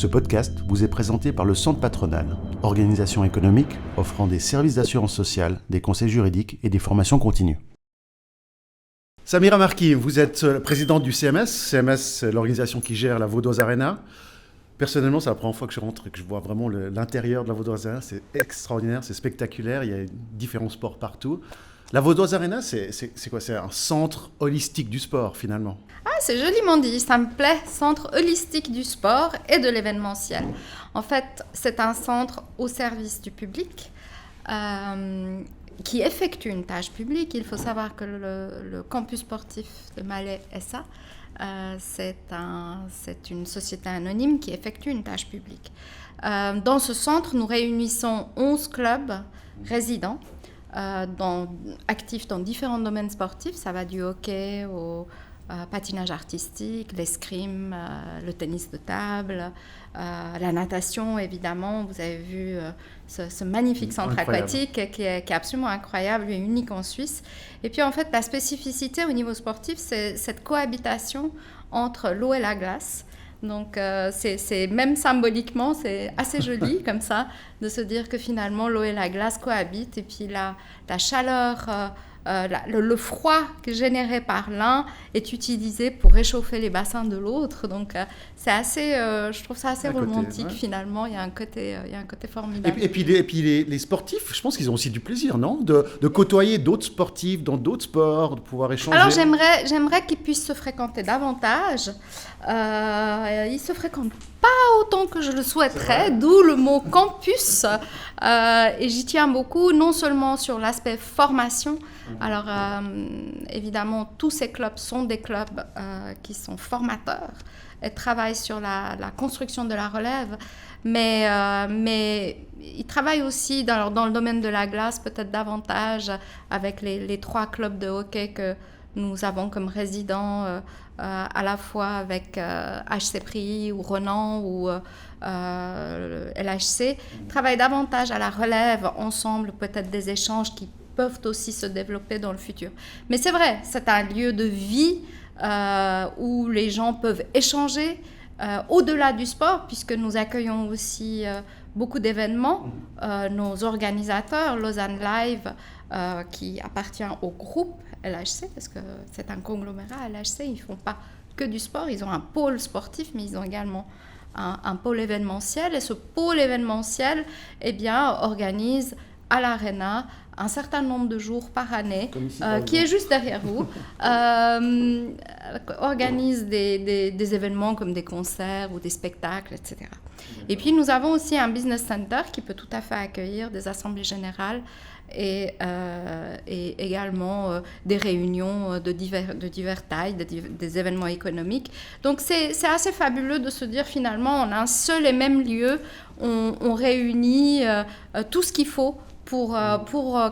Ce podcast vous est présenté par le Centre Patronal, organisation économique offrant des services d'assurance sociale, des conseils juridiques et des formations continues. Samira Marki, vous êtes présidente du CMS. CMS, c'est l'organisation qui gère la Vaudoise Arena. Personnellement, c'est la première fois que je rentre et que je vois vraiment l'intérieur de la Vaudoise Arena. C'est extraordinaire, c'est spectaculaire, il y a différents sports partout. La Vaudoise Arena, c'est quoi? C'est un centre holistique du sport, finalement. Ah, c'est joliment dit, ça me plaît. Centre holistique du sport et de l'événementiel. En fait, c'est un centre au service du public qui effectue une tâche publique. Il faut savoir que le campus sportif de Malais SA, c'est une société anonyme qui effectue une tâche publique. Dans ce centre, nous réunissons 11 clubs résidents, actifs dans différents domaines sportifs. Ça va du hockey au patinage artistique, l'escrime, le tennis de table, la natation, évidemment. Vous avez vu ce magnifique centre aquatique qui est absolument incroyable, et unique en Suisse. Et puis, en fait, la spécificité au niveau sportif, c'est cette cohabitation entre l'eau et la glace. Donc, c'est même symboliquement, c'est assez joli comme ça, de se dire que finalement, l'eau et la glace cohabitent. Et puis, la chaleur, le froid généré par l'un est utilisé pour réchauffer les bassins de l'autre. Donc, c'est assez, je trouve ça assez romantique, finalement. Il y a un côté formidable. Et puis les sportifs, je pense qu'ils ont aussi du plaisir, non, de côtoyer d'autres sportifs dans d'autres sports, de pouvoir échanger. Alors, j'aimerais qu'ils puissent se fréquenter davantage. Ils se fréquentent pas autant que je le souhaiterais, d'où le mot campus. Et j'y tiens beaucoup, non seulement sur l'aspect formation. Alors, évidemment, tous ces clubs sont des clubs qui sont formateurs et travaillent sur la construction de la relève. Mais ils travaillent aussi dans le domaine de la glace, peut-être davantage avec les 3 clubs de hockey que nous avons comme résidents, à la fois avec HC Prix ou Renan ou LHC, travaillent davantage à la relève ensemble, peut-être des échanges qui peuvent aussi se développer dans le futur. Mais c'est vrai, c'est un lieu de vie où les gens peuvent échanger au-delà du sport, puisque nous accueillons aussi beaucoup d'événements. Nos organisateurs, Lausanne Live, qui appartient au groupe LHC, parce que c'est un conglomérat LHC, ils ne font pas que du sport, ils ont un pôle sportif, mais ils ont également un pôle événementiel. Et ce pôle événementiel, organise à l'Arena un certain nombre de jours par année, qui est juste derrière vous, organise des événements comme des concerts ou des spectacles, etc. Et puis nous avons aussi un business center qui peut tout à fait accueillir des assemblées générales et également des réunions de diverses tailles, des événements économiques. Donc c'est assez fabuleux de se dire finalement en un seul et même lieu, on réunit tout ce qu'il faut pour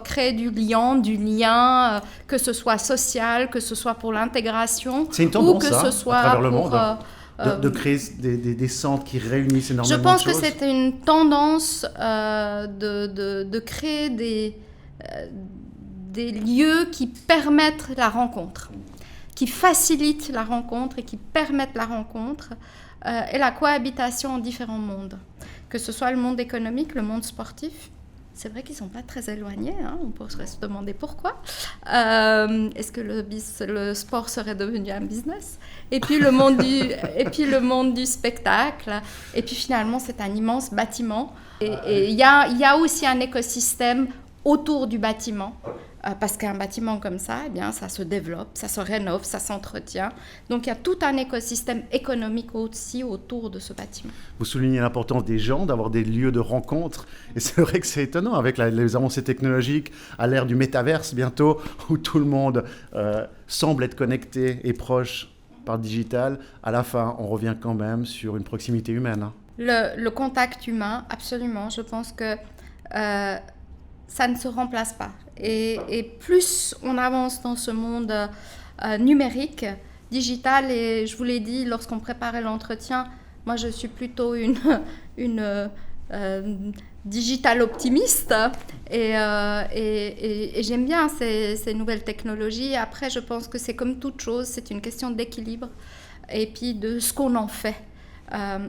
créer du lien, que ce soit social, que ce soit pour l'intégration, c'est une tendance, ou que ce soit à travers le pour... monde. De créer des centres qui réunissent énormément de choses. Je pense que c'est une tendance de créer des lieux qui permettent la rencontre, qui facilitent la rencontre et qui permettent la rencontre et la cohabitation en différents mondes, que ce soit le monde économique, le monde sportif. C'est vrai qu'ils ne sont pas très éloignés, on pourrait se demander pourquoi. Est-ce que le sport serait devenu un business ? Et puis le monde du spectacle. Et puis finalement, c'est un immense bâtiment. Et il y a aussi un écosystème autour du bâtiment. Parce qu'un bâtiment comme ça, ça se développe, ça se rénove, ça s'entretient. Donc il y a tout un écosystème économique aussi autour de ce bâtiment. Vous soulignez l'importance des gens, d'avoir des lieux de rencontre. Et c'est vrai que c'est étonnant avec les avancées technologiques, à l'ère du métaverse bientôt, où tout le monde semble être connecté et proche par le digital. À la fin, on revient quand même sur une proximité humaine. Le contact humain, absolument. Je pense que ça ne se remplace pas. Et plus on avance dans ce monde numérique, digital, et je vous l'ai dit lorsqu'on préparait l'entretien, moi je suis plutôt une digital optimiste et j'aime bien ces nouvelles technologies. Après, je pense que c'est comme toute chose, c'est une question d'équilibre et puis de ce qu'on en fait.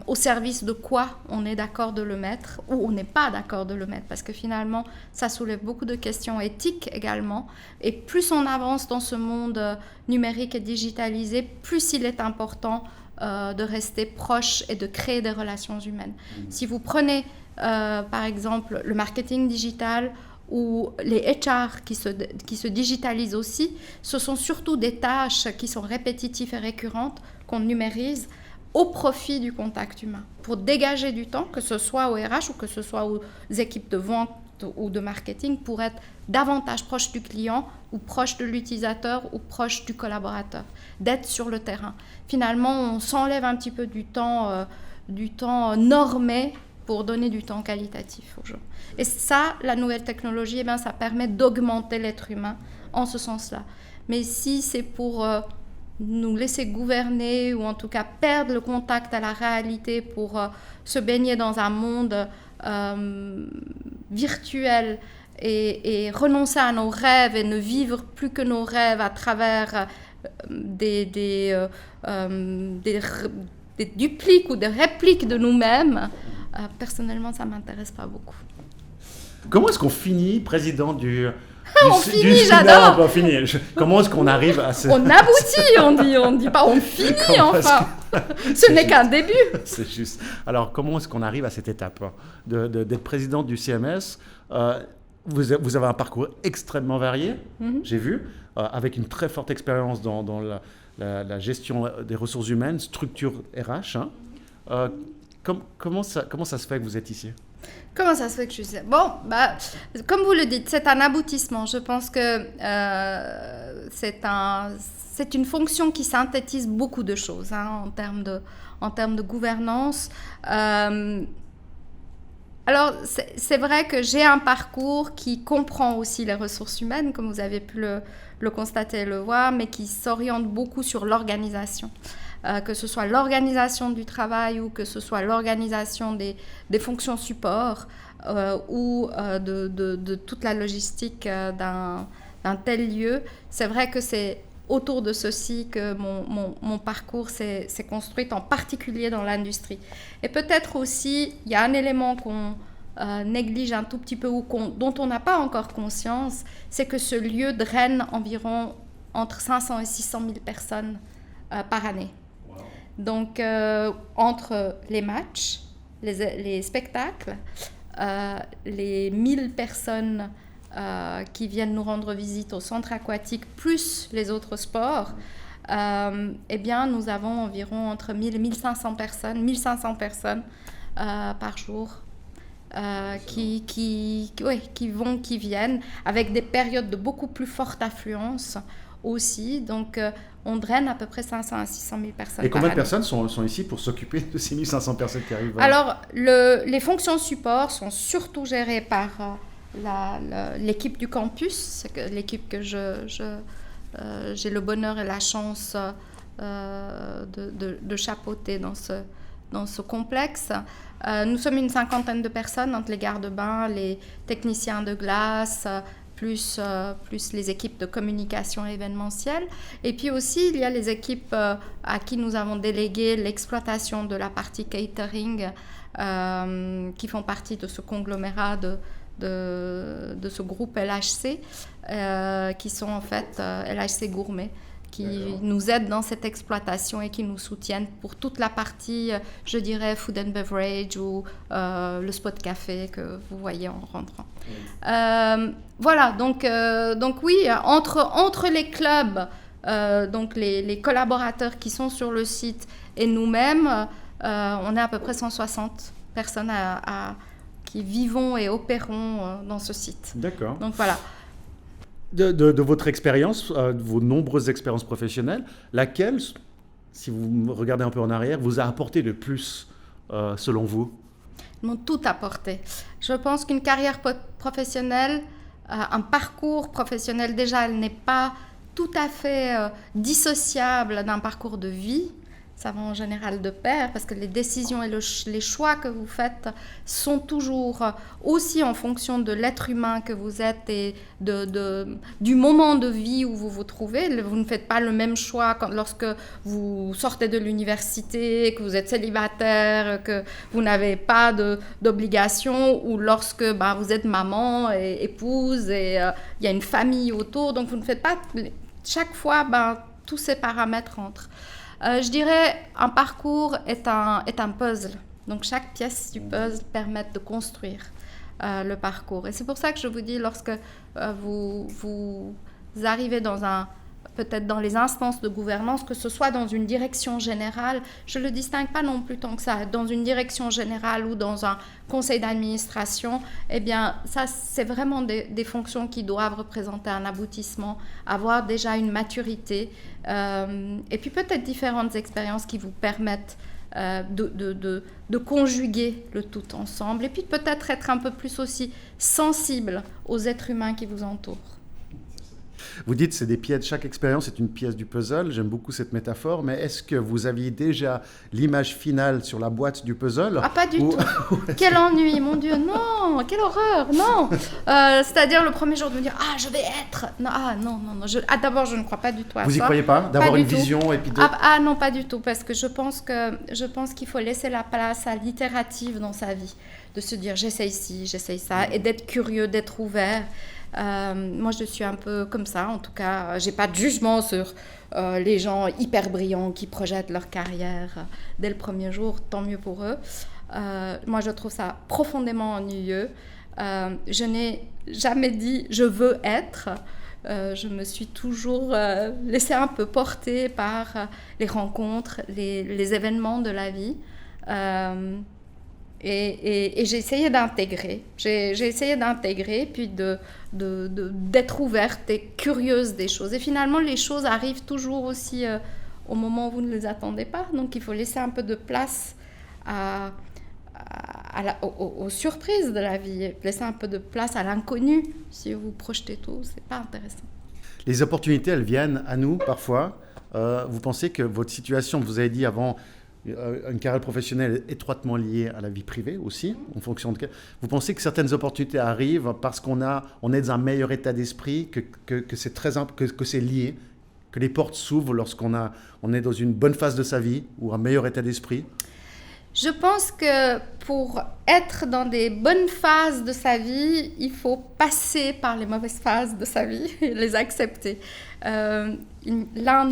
au service de quoi on est d'accord de le mettre ou on n'est pas d'accord de le mettre, parce que finalement, ça soulève beaucoup de questions éthiques également. Et plus on avance dans ce monde numérique et digitalisé, plus il est important de rester proche et de créer des relations humaines. Si vous prenez, par exemple, le marketing digital ou les HR qui se digitalisent aussi, ce sont surtout des tâches qui sont répétitives et récurrentes qu'on numérise au profit du contact humain, pour dégager du temps, que ce soit au RH ou que ce soit aux équipes de vente ou de marketing, pour être davantage proche du client ou proche de l'utilisateur ou proche du collaborateur, d'être sur le terrain. Finalement, on s'enlève un petit peu du temps normé pour donner du temps qualitatif aux gens. Et ça, la nouvelle technologie, ça permet d'augmenter l'être humain en ce sens-là. Mais si c'est pour nous laisser gouverner ou en tout cas perdre le contact à la réalité pour se baigner dans un monde virtuel et renoncer à nos rêves et ne vivre plus que nos rêves à travers des dupliques ou des répliques de nous-mêmes, personnellement, ça ne m'intéresse pas beaucoup. Comment est-ce qu'on finit président du j'adore. Comment est-ce qu'on arrive à ce... On aboutit, on dit pas on finit, enfin. Ce n'est qu'un début. C'est juste. Alors, comment est-ce qu'on arrive à cette étape d'être président du CMS? Vous avez un parcours extrêmement varié, j'ai vu, avec une très forte expérience dans la gestion des ressources humaines, structure RH. Comment ça se fait que vous êtes ici? Comment ça se fait que je suis... Bon, comme vous le dites, c'est un aboutissement. Je pense que c'est une fonction qui synthétise beaucoup de choses en termes de gouvernance. Alors, c'est vrai que j'ai un parcours qui comprend aussi les ressources humaines, comme vous avez pu le constater et le voir, mais qui s'oriente beaucoup sur l'organisation. Que ce soit l'organisation du travail ou que ce soit l'organisation des fonctions support ou de toute la logistique d'un tel lieu. C'est vrai que c'est autour de ceci que mon parcours s'est construit, en particulier dans l'industrie. Et peut-être aussi, il y a un élément qu'on néglige un tout petit peu ou dont on n'a pas encore conscience, c'est que ce lieu draine environ entre 500 et 600 000 personnes par année. Donc, entre les matchs, les spectacles, les 1000 personnes qui viennent nous rendre visite au centre aquatique, plus les autres sports, nous avons environ entre 1000 et 1500 personnes par jour qui viennent, avec des périodes de beaucoup plus forte affluence aussi. Donc, on draine à peu près 500 à 600 000 personnes. Et combien de personnes sont ici pour s'occuper de ces 1500 personnes qui arrivent? Alors, les fonctions support sont surtout gérées par l'équipe du campus, l'équipe que j'ai le bonheur et la chance de chapeauter dans ce complexe. Nous sommes une 50aine de personnes entre les gardes-bains, les techniciens de glace, plus les équipes de communication événementielle. Et puis aussi, il y a les équipes à qui nous avons délégué l'exploitation de la partie catering, qui font partie de ce conglomérat de ce groupe LHC, qui sont en fait LHC Gourmet, qui nous aident dans cette exploitation et qui nous soutiennent pour toute la partie, je dirais, food and beverage ou le spot café que vous voyez en rentrant. Voilà, donc oui, entre les clubs, donc les collaborateurs qui sont sur le site et nous-mêmes, on est à peu près 160 personnes qui vivons et opérons dans ce site. D'accord. Donc voilà. De votre expérience, de vos nombreuses expériences professionnelles, laquelle, si vous regardez un peu en arrière, vous a apporté le plus, selon vous? Ils m'ont tout apporté. Je pense qu'une carrière professionnelle, un parcours professionnel, déjà, elle n'est pas tout à fait dissociable d'un parcours de vie. ça va en général de pair, parce que les décisions et les choix que vous faites sont toujours aussi en fonction de l'être humain que vous êtes et du moment de vie où vous vous trouvez. Vous ne faites pas le même choix lorsque vous sortez de l'université, que vous êtes célibataire, que vous n'avez pas d'obligation, ou lorsque vous êtes maman et épouse et il y a une famille autour. Donc vous ne faites pas chaque fois tous ces paramètres entrent. Je dirais un parcours est un puzzle. Donc chaque pièce du puzzle permet de construire le parcours. Et c'est pour ça que je vous dis, lorsque vous arrivez peut-être dans les instances de gouvernance, que ce soit dans une direction générale, je ne le distingue pas non plus tant que ça, dans une direction générale ou dans un conseil d'administration, eh bien, ça, c'est vraiment des fonctions qui doivent représenter un aboutissement, avoir déjà une maturité, et puis peut-être différentes expériences qui vous permettent de conjuguer le tout ensemble, et puis peut-être être un peu plus aussi sensible aux êtres humains qui vous entourent. Vous dites c'est des pièces, chaque expérience est une pièce du puzzle, j'aime beaucoup cette métaphore, mais est-ce que vous aviez déjà l'image finale sur la boîte du puzzle? Ah, pas du tout. Quel ennui, mon Dieu, non, quelle horreur, non. C'est-à-dire le premier jour de me dire, je vais être. Non, non. D'abord, je ne crois pas du tout à ça. Vous y croyez pas? D'avoir une vision et puis de... non, pas du tout, parce que je pense qu'il faut laisser la place à l'itérative dans sa vie, de se dire j'essaye ci, j'essaye ça, et d'être curieux, d'être ouvert. Moi, je suis un peu comme ça, en tout cas. J'ai pas de jugement sur les gens hyper brillants qui projettent leur carrière dès le premier jour, tant mieux pour eux. Moi, je trouve ça profondément ennuyeux. Je n'ai jamais dit « je veux être ». Je me suis toujours laissée un peu porter par les rencontres, les événements de la vie. Et j'ai essayé d'intégrer. J'ai essayé d'intégrer, puis d'être ouverte et curieuse des choses. Et finalement, les choses arrivent toujours aussi au moment où vous ne les attendez pas. Donc, il faut laisser un peu de place aux surprises de la vie. Laisser un peu de place à l'inconnu. Si vous projetez tout, c'est pas intéressant. Les opportunités, elles viennent à nous parfois. Vous pensez que votre situation, vous avez dit avant... une carrière professionnelle étroitement liée à la vie privée aussi, en fonction de... Vous pensez que certaines opportunités arrivent parce qu'on est dans un meilleur état d'esprit, que c'est lié, que les portes s'ouvrent lorsqu'on est dans une bonne phase de sa vie ou un meilleur état d'esprit? Je pense que pour être dans des bonnes phases de sa vie, il faut passer par les mauvaises phases de sa vie et les accepter. L'un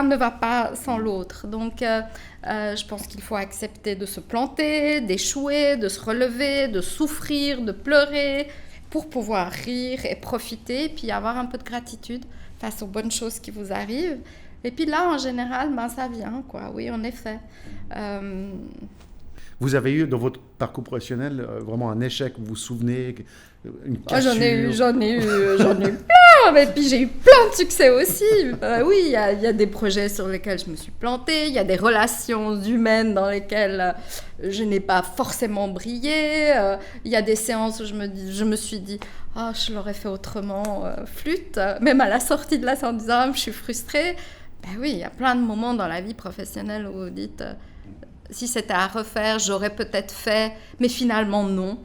ne va pas sans l'autre. Donc, je pense qu'il faut accepter de se planter, d'échouer, de se relever, de souffrir, de pleurer, pour pouvoir rire et profiter, puis avoir un peu de gratitude face aux bonnes choses qui vous arrivent. Et puis là, en général, ça vient, quoi. Oui, en effet. Vous avez eu dans votre parcours professionnel vraiment un échec, vous vous souvenez, une cassure? J'en ai eu plein, et puis j'ai eu plein de succès aussi. Oui, il y a des projets sur lesquels je me suis plantée, il y a des relations humaines dans lesquelles je n'ai pas forcément brillé, il y a des séances où je me suis dit je l'aurais fait autrement, flûte, même à la sortie de la séance en disant je suis frustrée. Oui, il y a plein de moments dans la vie professionnelle où vous dites si c'était à refaire, j'aurais peut-être fait, mais finalement non.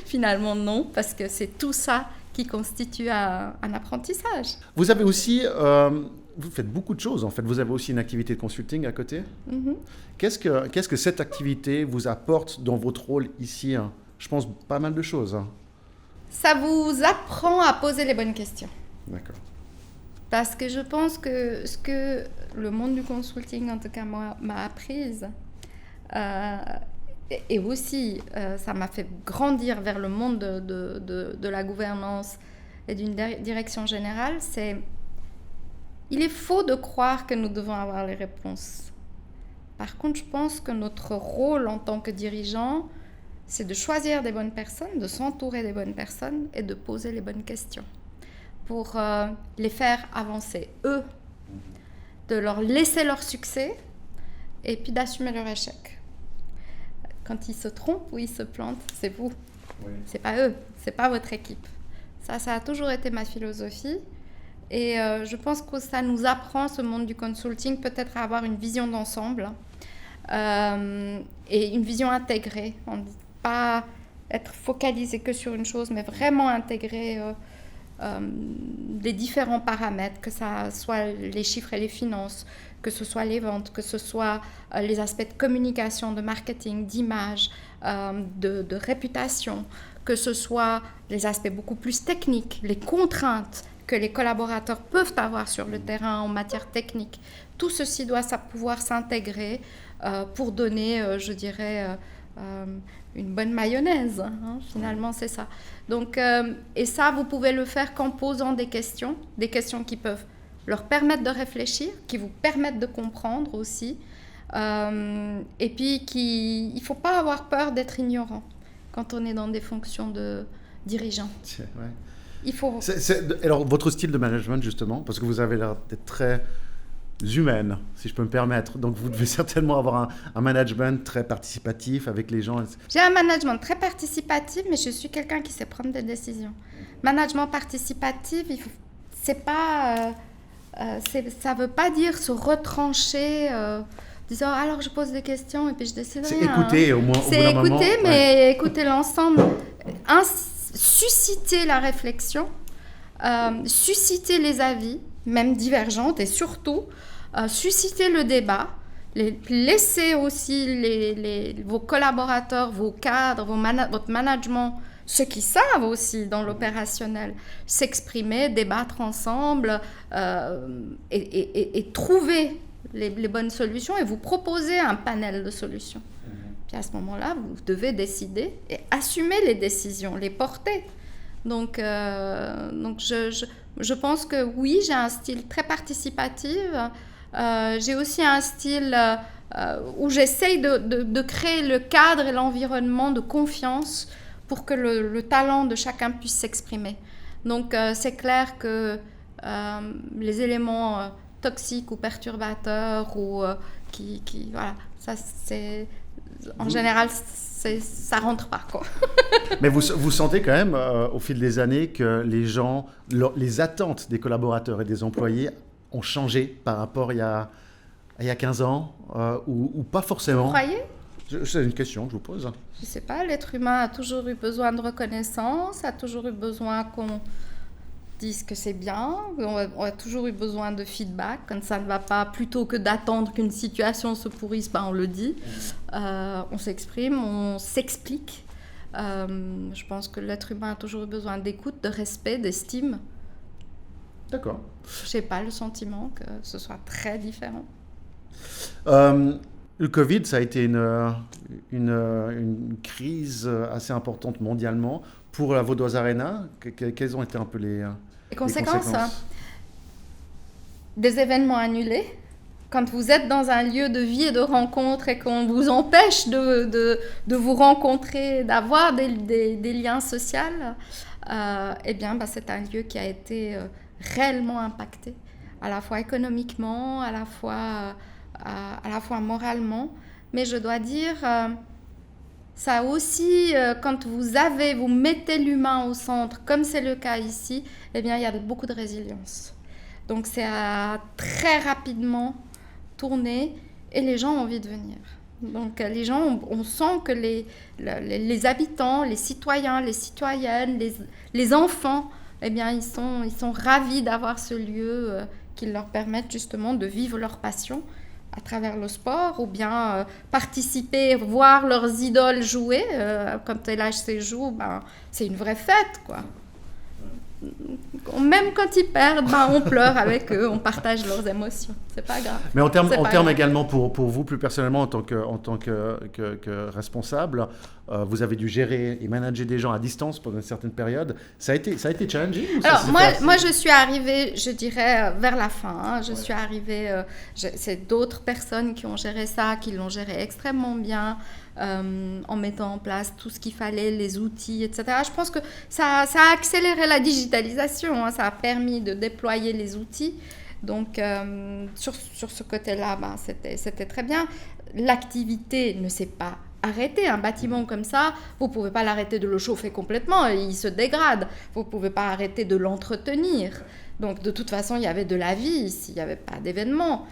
Finalement non, parce que c'est tout ça qui constitue un apprentissage. Vous avez aussi, vous faites beaucoup de choses en fait. Vous avez aussi une activité de consulting à côté. Mm-hmm. Qu'est-ce que cette activité vous apporte dans votre rôle ici? Je pense pas mal de choses. Ça vous apprend à poser les bonnes questions. D'accord. Parce que je pense que ce que le monde du consulting, en tout cas moi, m'a apprise, et aussi ça m'a fait grandir vers le monde de la gouvernance et d'une direction générale, il est faux de croire que nous devons avoir les réponses. Par contre, je pense que notre rôle en tant que dirigeant, c'est de choisir des bonnes personnes, de s'entourer des bonnes personnes et de poser les bonnes questions pour les faire avancer, eux, de leur laisser leur succès et puis d'assumer leur échec. Quand ils se trompent ou ils se plantent, c'est vous. Oui. C'est pas eux, c'est pas votre équipe. Ça a toujours été ma philosophie Et je pense que ça nous apprend, ce monde du consulting, peut-être à avoir une vision d'ensemble et une vision intégrée. On ne dit pas être focalisé que sur une chose, mais vraiment intégrer les différents paramètres, que ça soit les chiffres et les finances, que ce soit les ventes, que ce soit les aspects de communication, de marketing, d'image, de réputation, que ce soit les aspects beaucoup plus techniques, les contraintes que les collaborateurs peuvent avoir sur le terrain en matière technique. Tout ceci doit pouvoir s'intégrer pour donner, je dirais, une bonne mayonnaise. Hein, finalement, c'est ça. Donc, et ça, vous pouvez le faire qu'en posant des questions qui peuvent leur permettre de réfléchir, qui vous permettent de comprendre aussi. Et puis, il ne faut pas avoir peur d'être ignorant quand on est dans des fonctions de dirigeant. Ouais. Il faut... Alors, votre style de management, justement, parce que vous avez l'air d'être très humaine, si je peux me permettre. Donc, vous devez certainement avoir un management très participatif avec les gens. J'ai un management très participatif, mais je suis quelqu'un qui sait prendre des décisions. Management participatif, c'est pas... ça ne veut pas dire se retrancher, disant alors je pose des questions et puis je décide rien. C'est écouter au moins. C'est écouter, mais écouter l'ensemble. Susciter la réflexion, susciter les avis, même divergentes, et surtout susciter le débat. Laisser aussi vos collaborateurs, vos cadres, votre management, ceux qui savent aussi dans l'opérationnel, s'exprimer, débattre ensemble et trouver les bonnes solutions et vous proposer un panel de solutions. Puis à ce moment-là, vous devez décider et assumer les décisions, les porter. Donc je pense que oui, j'ai un style très participatif. J'ai aussi un style où j'essaye de créer le cadre et l'environnement de confiance pour que le talent de chacun puisse s'exprimer. Donc, c'est clair que les éléments toxiques ou perturbateurs ou voilà, ça c'est en général ça rentre pas, quoi. Mais vous sentez quand même au fil des années que les attentes des collaborateurs et des employés ont changé par rapport il y a 15 ans ou pas forcément? Vous croyez? C'est une question que je vous pose. Je ne sais pas, l'être humain a toujours eu besoin de reconnaissance, a toujours eu besoin qu'on dise que c'est bien, on a toujours eu besoin de feedback. Quand ça ne va pas, plutôt que d'attendre qu'une situation se pourrisse, on le dit. On s'exprime, on s'explique. Je pense que l'être humain a toujours eu besoin d'écoute, de respect, d'estime. D'accord. Je n'ai pas le sentiment que ce soit très différent. Le Covid, ça a été une crise assez importante mondialement. Pour la Vaudoise Arena, quelles ont été un peu les conséquences? Des événements annulés. Quand vous êtes dans un lieu de vie et de rencontre et qu'on vous empêche de vous rencontrer, d'avoir des liens sociaux, c'est un lieu qui a été réellement impacté, à la fois économiquement, à la fois moralement. Mais je dois dire, ça aussi, quand vous mettez l'humain au centre, comme c'est le cas ici, il y a beaucoup de résilience. Donc c'est très rapidement tourné et les gens ont envie de venir. Donc les gens, on sent que les habitants, les citoyens, les citoyennes, les enfants, ils sont ravis d'avoir ce lieu qui leur permette justement de vivre leur passion à travers le sport, ou bien participer, voir leurs idoles jouer. Quand LHC joue, c'est une vraie fête, quoi. Même quand ils perdent, on pleure avec eux, on partage leurs émotions. C'est pas grave. Mais en termes également pour vous, plus personnellement, en tant que responsable, vous avez dû gérer et manager des gens à distance pendant une certaine période. Ça a été challenging? Alors, moi, je suis arrivée, je dirais, vers la fin. Je suis arrivée, c'est d'autres personnes qui ont géré ça, qui l'ont géré extrêmement bien, en mettant en place tout ce qu'il fallait, les outils, etc. Je pense que ça a accéléré la digitalisation, ça a permis de déployer les outils. Donc, sur ce côté-là, c'était très bien. L'activité ne s'est pas arrêter. Un bâtiment comme ça, vous ne pouvez pas l'arrêter de le chauffer complètement, il se dégrade. Vous ne pouvez pas arrêter de l'entretenir. Donc de toute façon, il y avait de la vie s'il n'y avait pas d'événements.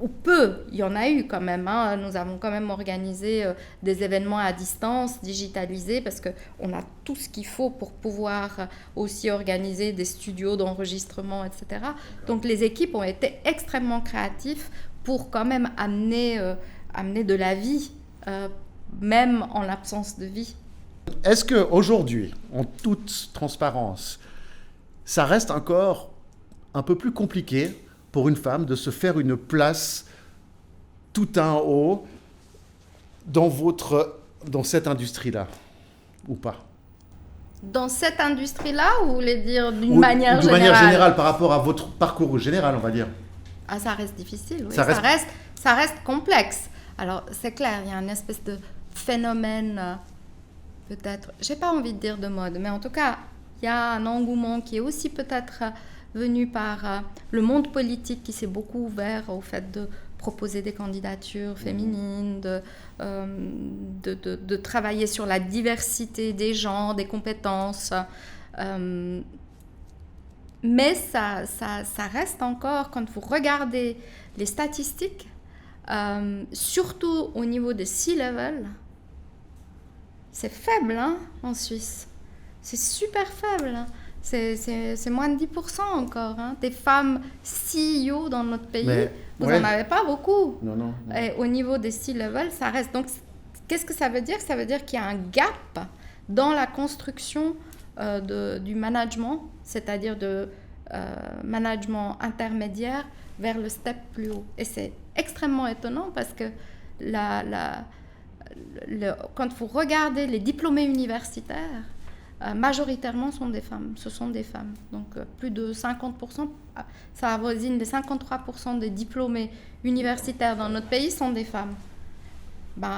Ou peu, il y en a eu quand même. Hein. Nous avons quand même organisé des événements à distance, digitalisés, parce qu'on a tout ce qu'il faut pour pouvoir aussi organiser des studios d'enregistrement, etc. Donc les équipes ont été extrêmement créatives pour quand même amener de la vie, même en l'absence de vie. Est-ce qu'aujourd'hui, en toute transparence, ça reste encore un peu plus compliqué pour une femme de se faire une place tout en haut dans cette industrie-là, ou pas? Dans cette industrie-là, ou vous voulez dire d'une manière générale? D'une manière générale, par rapport à votre parcours général, on va dire. Ah, ça reste difficile, oui. Ça reste complexe. Alors, c'est clair, il y a une espèce de phénomène, peut-être, j'ai pas envie de dire de mode, mais en tout cas, il y a un engouement qui est aussi peut-être venu par le monde politique qui s'est beaucoup ouvert au fait de proposer des candidatures féminines, de travailler sur la diversité des genres, des compétences. Mais ça reste encore, quand vous regardez les statistiques, surtout au niveau des C-level, c'est faible en Suisse. C'est super faible. C'est moins de 10% encore. Des femmes CEO dans notre pays, vous n'en avez pas beaucoup. Non. Et au niveau des C-level, ça reste. Donc, qu'est-ce que ça veut dire? Ça veut dire qu'il y a un gap dans la construction du management, c'est-à-dire de management intermédiaire vers le step plus haut. Et c'est extrêmement étonnant parce que quand vous regardez les diplômés universitaires, majoritairement ce sont des femmes. Donc plus de 50%, ça avoisine les 53% des diplômés universitaires dans notre pays sont des femmes.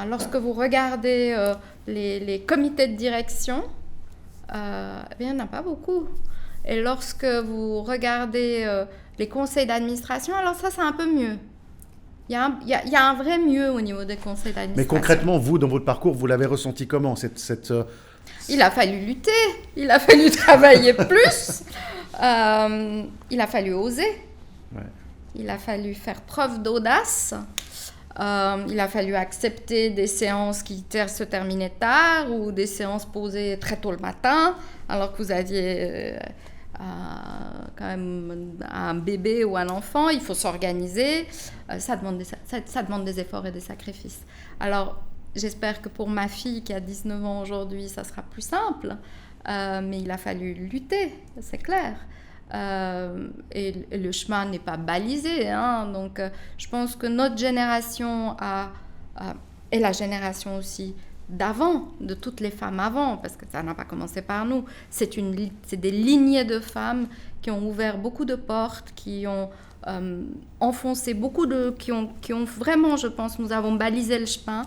Lorsque vous regardez les comités de direction, il n'y en a pas beaucoup. Et lorsque vous regardez les conseils d'administration, alors ça c'est un peu mieux. Il y a un vrai mieux au niveau des conseils d'administration. Mais concrètement, vous, dans votre parcours, vous l'avez ressenti comment Il a fallu lutter, il a fallu travailler plus, il a fallu oser, il a fallu faire preuve d'audace, il a fallu accepter des séances qui se terminaient tard ou des séances posées très tôt le matin, alors que vous aviez quand même un bébé ou un enfant, il faut s'organiser, ça demande des efforts et des sacrifices. Alors, j'espère que pour ma fille qui a 19 ans aujourd'hui, ça sera plus simple, mais il a fallu lutter, c'est clair. Et le chemin n'est pas balisé, donc je pense que notre génération et la génération aussi d'avant, de toutes les femmes avant, parce que ça n'a pas commencé par nous, c'est des lignées de femmes qui ont ouvert beaucoup de portes, qui ont enfoncé qui ont vraiment, je pense, nous avons balisé le chemin.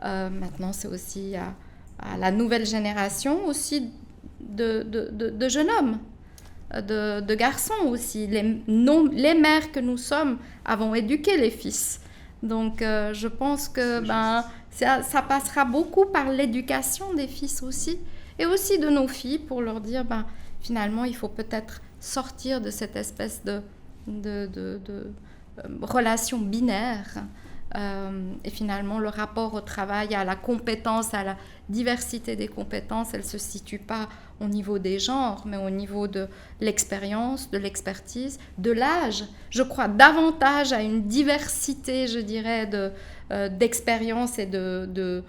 Maintenant, c'est aussi à la nouvelle génération aussi de jeunes hommes, de garçons aussi. Les mères que nous sommes avons éduqué les fils. Donc, je pense que ça passera beaucoup par l'éducation des fils aussi, et aussi de nos filles pour leur dire, finalement, il faut peut-être sortir de cette espèce de relation binaire. Et finalement, le rapport au travail, à la compétence, à la diversité des compétences, elle ne se situe pas au niveau des genres, mais au niveau de l'expérience, de l'expertise, de l'âge. Je crois davantage à une diversité, je dirais, d'expérience et de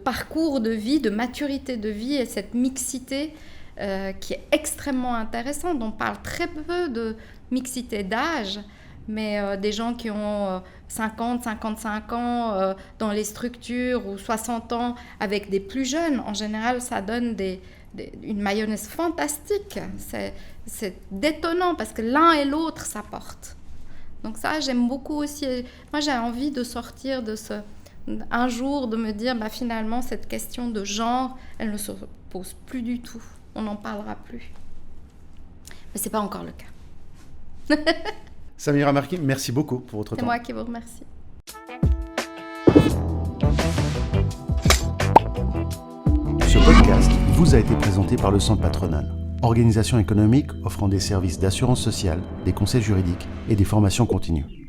parcours de vie, de maturité de vie, et cette mixité qui est extrêmement intéressante. On parle très peu de mixité d'âge, mais des gens qui ont 50, 55 ans dans les structures, ou 60 ans avec des plus jeunes, en général, ça donne une mayonnaise fantastique. C'est détonnant parce que l'un et l'autre s'apportent. Donc ça, j'aime beaucoup aussi. Moi, j'ai envie de sortir de un jour, de me dire, finalement, cette question de genre, elle ne se pose plus du tout. On n'en parlera plus. Mais ce n'est pas encore le cas. Samira Marki, merci beaucoup pour votre temps. C'est moi qui vous remercie. vous a été présenté par le Centre patronal, organisation économique offrant des services d'assurance sociale, des conseils juridiques et des formations continues.